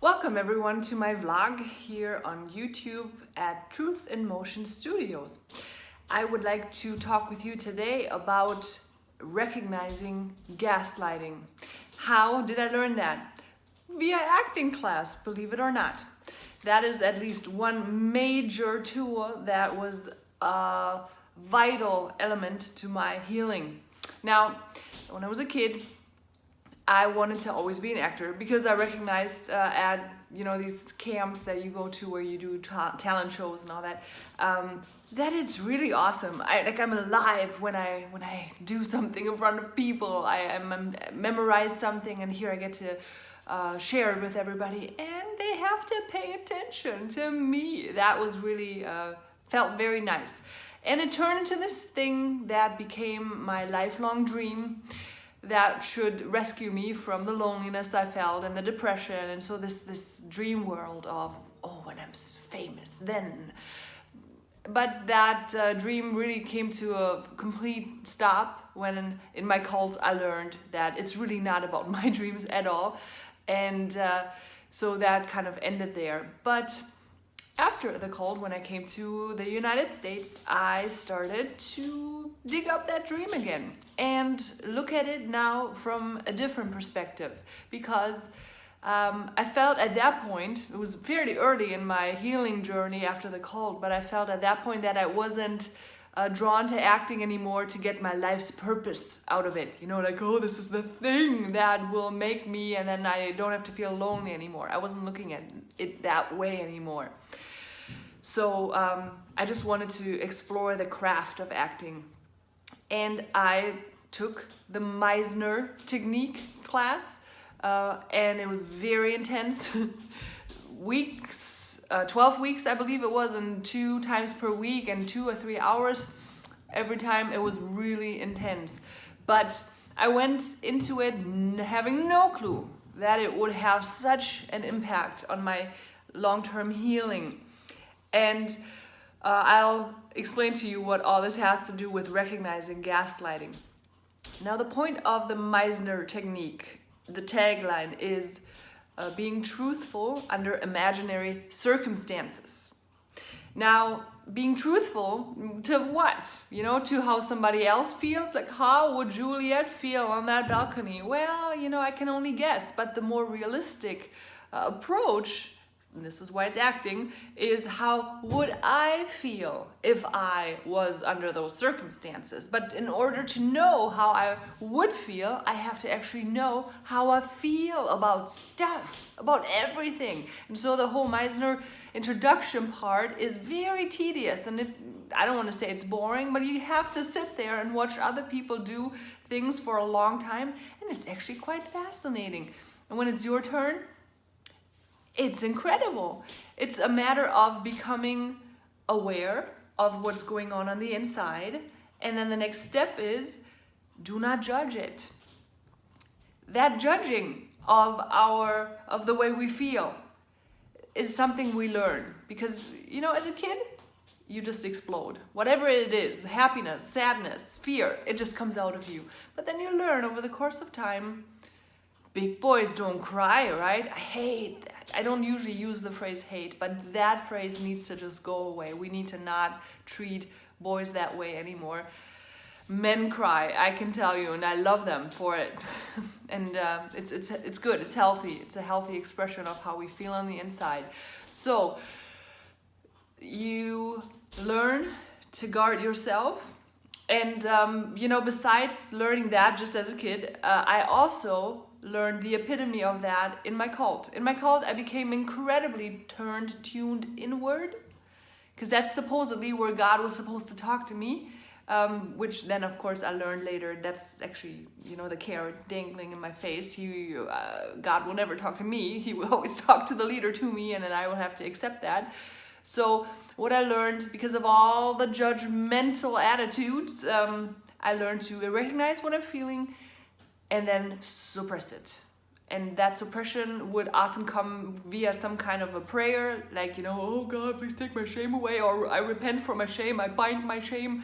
Welcome everyone to my vlog here on YouTube at Truth in Motion Studios. I would like to talk with you today about recognizing gaslighting. How did I learn that? Via acting class, believe it or not. That is at least one major tool that was a vital element to my healing. Now, when I was a kid, I wanted to always be an actor because I recognized at these camps that you go to where you do talent shows and all that, that it's really awesome. I'm alive when I do something in front of people. I memorize something and here I get to share it with everybody and they have to pay attention to me. That was really felt very nice, and it turned into this thing that became my lifelong dream that should rescue me from the loneliness I felt and the depression. And so this dream world of, oh, when I'm famous, then. But that dream really came to a complete stop when in my cult I learned that it's really not about my dreams at all. And so that kind of ended there. But after the cult, when I came to the United States, I started to dig up that dream again and look at it now from a different perspective, because I felt at that point, it was fairly early in my healing journey after the cult, but I felt at that point that I wasn't drawn to acting anymore to get my life's purpose out of it. Like, oh, this is the thing that will make me, and then I don't have to feel lonely anymore. I wasn't looking at it that way anymore. So I just wanted to explore the craft of acting. And I took the Meisner technique class, and it was very intense. 12 weeks, I believe it was, and 2 times per week and 2 or 3 hours every time. It was really intense. But I went into it having no clue that it would have such an impact on my long-term healing. And I'll explain to you what all this has to do with recognizing gaslighting. Now, the point of the Meisner technique, the tagline is being truthful under imaginary circumstances. Now, being truthful to what? To how somebody else feels? Like, how would Juliet feel on that balcony? Well, I can only guess, but the more realistic approach, and this is why it's acting, is how would I feel if I was under those circumstances. But in order to know how I would feel, I have to actually know how I feel about stuff, about everything. And so the whole Meisner introduction part is very tedious, and I don't want to say it's boring, but you have to sit there and watch other people do things for a long time, and it's actually quite fascinating. And when it's your turn, it's incredible. It's a matter of becoming aware of what's going on the inside. And then the next step is, do not judge it. That judging of the way we feel is something we learn. Because, as a kid, you just explode. Whatever it is, happiness, sadness, fear, it just comes out of you. But then you learn over the course of time, big boys don't cry, right? I hate that. I don't usually use the phrase hate, but that phrase needs to just go away. We need to not treat boys that way anymore. Men cry, I can tell you, and I love them for it. And it's good, it's healthy. It's a healthy expression of how we feel on the inside. So you learn to guard yourself. And, besides learning that just as a kid, I also learned the epitome of that in my cult. In my cult, I became incredibly tuned inward, because that's supposedly where God was supposed to talk to me, which then, of course, I learned later, that's actually, the carrot dangling in my face. God will never talk to me. He will always talk to the leader to me, and then I will have to accept that. So what I learned, because of all the judgmental attitudes, I learned to recognize what I'm feeling and then suppress it. And that suppression would often come via some kind of a prayer, like, oh God, please take my shame away, or I repent for my shame, I bind my shame.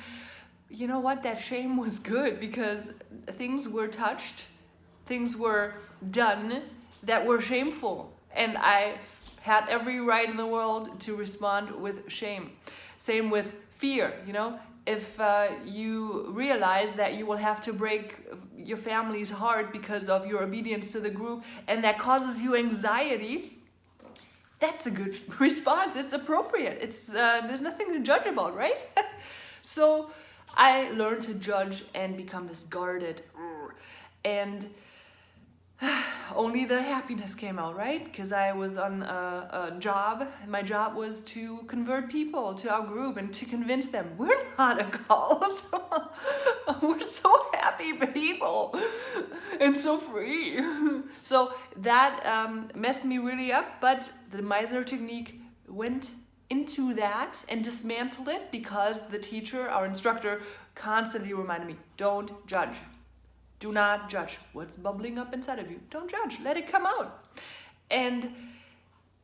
You know what? That shame was good, because things were touched, things were done that were shameful. And I had every right in the world to respond with shame. Same with fear, you know. If you realize that you will have to break your family's heart because of your obedience to the group, and that causes you anxiety, that's a good response. It's appropriate. It's there's nothing to judge about, right? So I learned to judge and become this guarded, and only the happiness came out, right? Because I was on a job. My job was to convert people to our group and to convince them we're not a cult. We're so happy people and so free. So that messed me really up, but the Meisner technique went into that and dismantled it because the teacher, our instructor, constantly reminded me, don't judge. Do not judge what's bubbling up inside of you. Don't judge, let it come out. And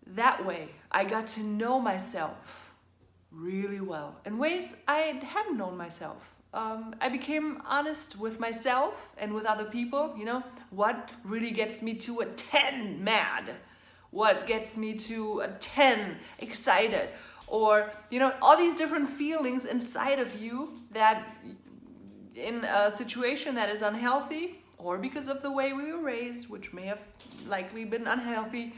that way, I got to know myself really well in ways I hadn't known myself. I became honest with myself and with other people, you know, what really gets me to a 10 mad, what gets me to a 10 excited, or, you know, all these different feelings inside of you that in a situation that is unhealthy, or because of the way we were raised, which may have likely been unhealthy,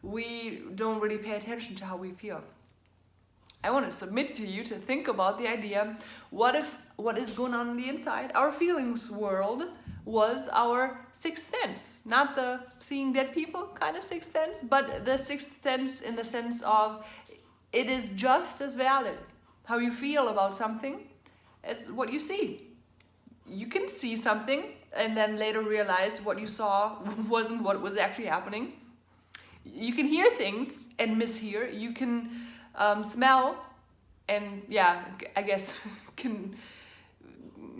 we don't really pay attention to how we feel. I want to submit to you to think about the idea, what if what is going on the inside, our feelings world, was our sixth sense? Not the seeing dead people kind of sixth sense, but the sixth sense in the sense of it is just as valid how you feel about something as what you see. You can see something and then later realize what you saw wasn't what was actually happening. You can hear things and mishear. You can smell and, yeah, I guess can,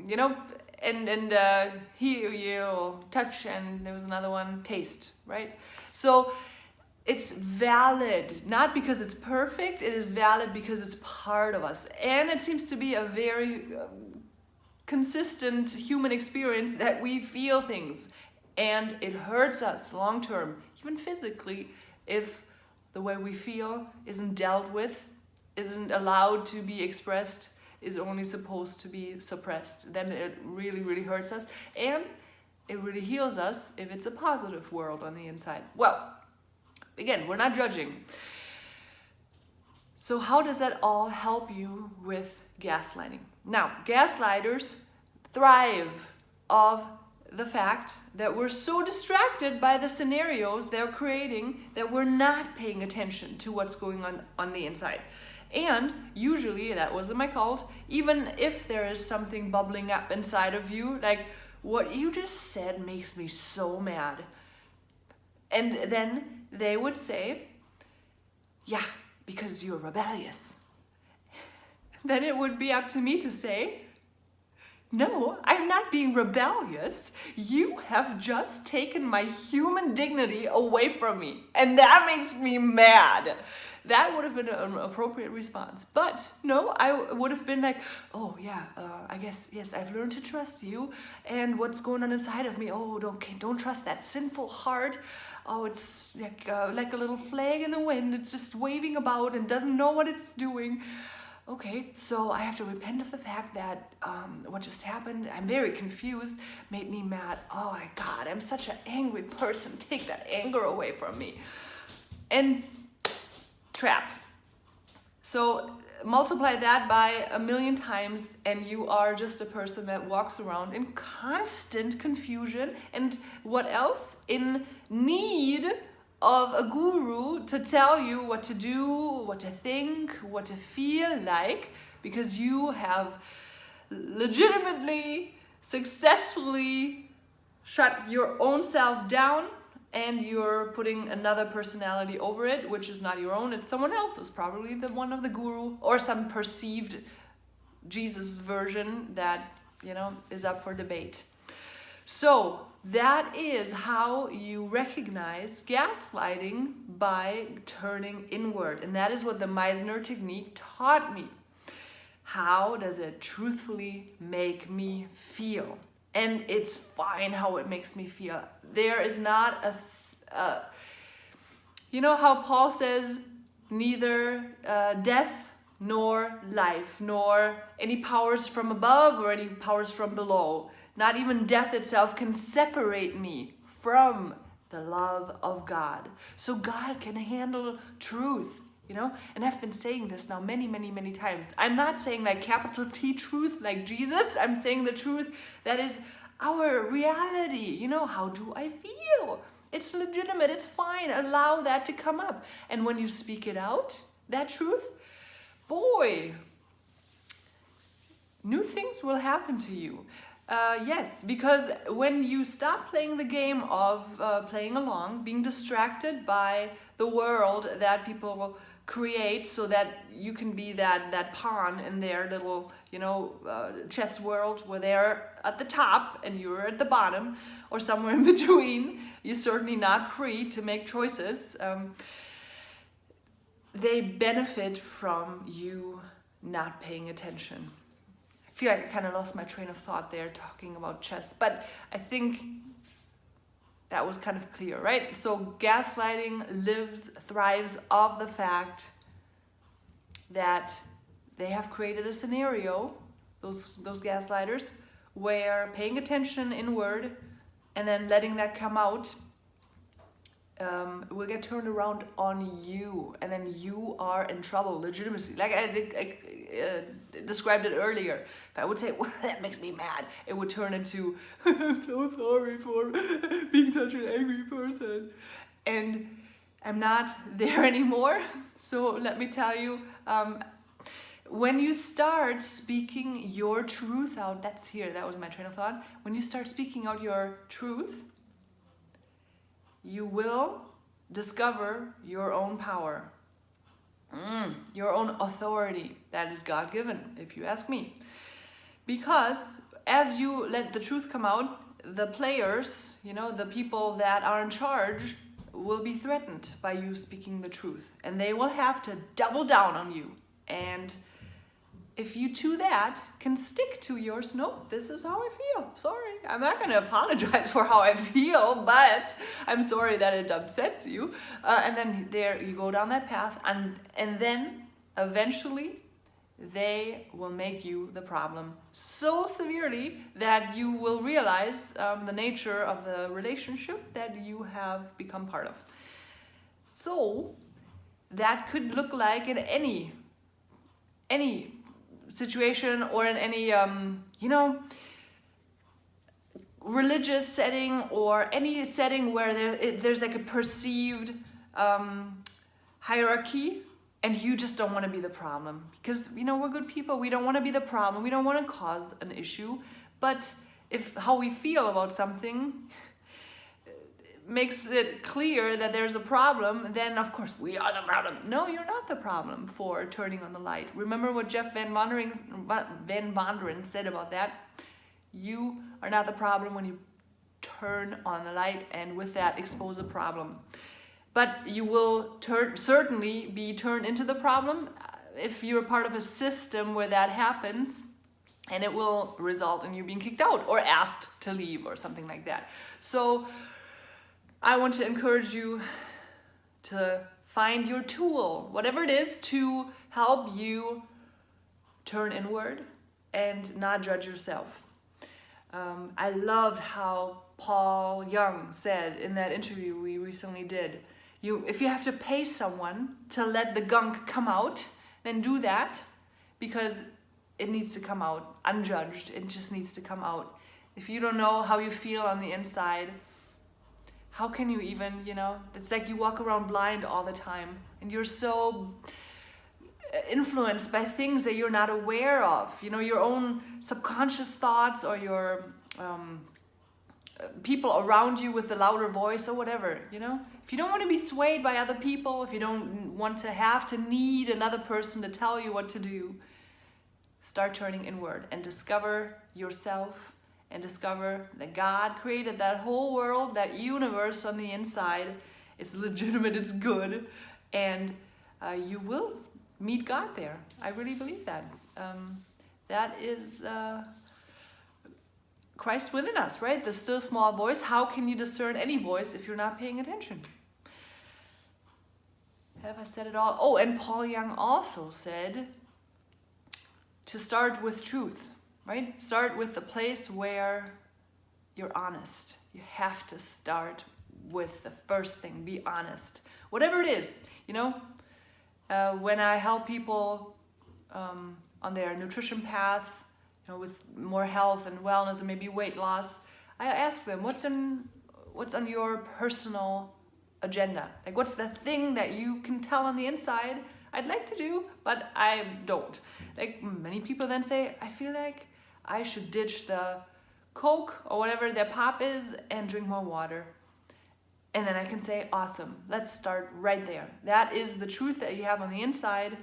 you know, and hear, you know, touch, and there was another one, taste, right? So it's valid, not because it's perfect, it is valid because it's part of us. And it seems to be a very consistent human experience that we feel things, and it hurts us long term, even physically, if the way we feel isn't dealt with, isn't allowed to be expressed, is only supposed to be suppressed. Then it really, really hurts us, and it really heals us if it's a positive world on the inside. Well, again, we're not judging. So how does that all help you with gaslighting? Now, gaslighters thrive of the fact that we're so distracted by the scenarios they're creating that we're not paying attention to what's going on the inside. And usually, that was in my cult, even if there is something bubbling up inside of you, like, what you just said makes me so mad. And then they would say, yeah, because you're rebellious. Then it would be up to me to say, no, I'm not being rebellious. You have just taken my human dignity away from me, and that makes me mad. That would have been an appropriate response. But no, I would have been like, oh yeah, I guess, yes, I've learned to trust you, and what's going on inside of me, oh, don't trust that sinful heart. Oh, it's like a little flag in the wind. It's just waving about and doesn't know what it's doing. Okay, so I have to repent of the fact that what just happened, I'm very confused, made me mad. Oh my God, I'm such an angry person. Take that anger away from me. And trap. So multiply that by 1,000,000 times and you are just a person that walks around in constant confusion. And what else? In need of a guru to tell you what to do, what to think, what to feel like, because you have legitimately, successfully shut your own self down and you're putting another personality over it, which is not your own, it's someone else's, probably the one of the guru or some perceived Jesus version that, you know, is up for debate. So that is how you recognize gaslighting, by turning inward. And that is what the Meisner technique taught me. How does it truthfully make me feel? And it's fine how it makes me feel. There is not You know how Paul says, neither death nor life, nor any powers from above or any powers from below, not even death itself can separate me from the love of God. So God can handle truth, you know? And I've been saying this now many, many, many times. I'm not saying like capital T truth like Jesus. I'm saying the truth that is our reality. You know, how do I feel? It's legitimate, it's fine. Allow that to come up. And when you speak it out, that truth, boy, new things will happen to you. Yes, because when you stop playing the game of playing along, being distracted by the world that people will create so that you can be that pawn in their little, you know, chess world where they're at the top and you're at the bottom or somewhere in between, you're certainly not free to make choices. They benefit from you not paying attention. I feel like I kind of lost my train of thought there talking about chess, but I think that was kind of clear, right? So gaslighting thrives off the fact that they have created a scenario, those gaslighters, where paying attention inward and then letting that come out will get turned around on you, and then you are in trouble, legitimacy. Like I described it earlier. If I would say, well, that makes me mad, it would turn into, I'm so sorry for being such an angry person. And I'm not there anymore. So let me tell you, when you start speaking your truth out, that was my train of thought. When you start speaking out your truth, you will discover your own power, your own authority that is God-given, if you ask me. Because as you let the truth come out, the players, you know, the people that are in charge will be threatened by you speaking the truth, and they will have to double down on you. And if you to that can stick to yours, no, this is how I feel. Sorry, I'm not going to apologize for how I feel, but I'm sorry that it upsets you. And then there you go down that path, and then eventually they will make you the problem so severely that you will realize the nature of the relationship that you have become part of. So that could look like in any situation or in any, you know, religious setting or any setting where there's like a perceived hierarchy, and you just don't want to be the problem. Because, you know, we're good people. We don't want to be the problem. We don't want to cause an issue. But if how we feel about something makes it clear that there's a problem, then of course we are the problem. No, you're not the problem for turning on the light. Remember what Jeff Van Vonderen said about that? You are not the problem when you turn on the light and with that expose a problem. But you will certainly be turned into the problem if you're part of a system where that happens, and it will result in you being kicked out or asked to leave or something like that. So I want to encourage you to find your tool, whatever it is, to help you turn inward and not judge yourself. I loved how Paul Young said in that interview we recently did, if you have to pay someone to let the gunk come out, then do that, because it needs to come out unjudged. It just needs to come out. If you don't know how you feel on the inside, how can you even, you know, it's like you walk around blind all the time and you're so influenced by things that you're not aware of, you know, your own subconscious thoughts or your people around you with the louder voice or whatever, you know. If you don't want to be swayed by other people, if you don't want to have to need another person to tell you what to do, start turning inward and discover yourself. And discover that God created that whole world, that universe on the inside. It's legitimate, it's good, and you will meet God there. I really believe that. That is Christ within us, right? The still small voice. How can you discern any voice if you're not paying attention? have I said it all? Oh, and Paul Young also said to start with truth, right? Start with the place where you're honest. You have to start with the first thing, be honest. Whatever it is, you know, when I help people on their nutrition path, you know, with more health and wellness and maybe weight loss, I ask them, what's on your personal agenda? Like, what's the thing that you can tell on the inside I'd like to do, but I don't? Like, many people then say, I feel like I should ditch the Coke or whatever their pop is and drink more water. And then I can say, awesome, let's start right there. That is the truth that you have on the inside.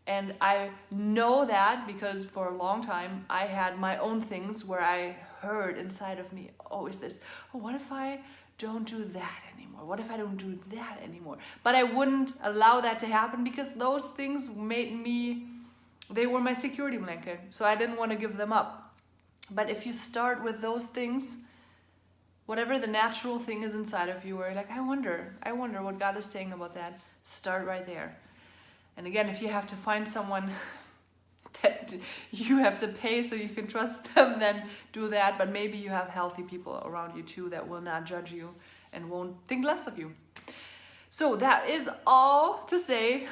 And I know that because for a long time I had my own things where I heard inside of me, oh, is this, oh, what if I don't do that anymore? What if I don't do that anymore? But I wouldn't allow that to happen because those things made me, they were my security blanket. So I didn't want to give them up. But if you start with those things, whatever the natural thing is inside of you, where you're like, I wonder what God is saying about that, start right there. And again, if you have to find someone that you have to pay so you can trust them, then do that. But maybe you have healthy people around you too that will not judge you and won't think less of you. So that is all to say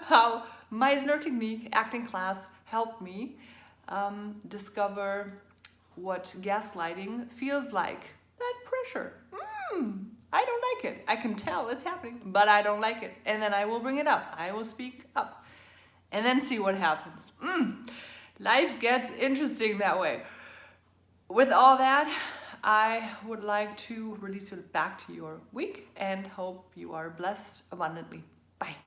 how Meisner technique acting class helped me discover what gaslighting feels like. That pressure. I don't like it. I can tell it's happening, but I don't like it. And then I will bring it up. I will speak up. And then see what happens. Life gets interesting that way. With all that, I would like to release you back to your week and hope you are blessed abundantly.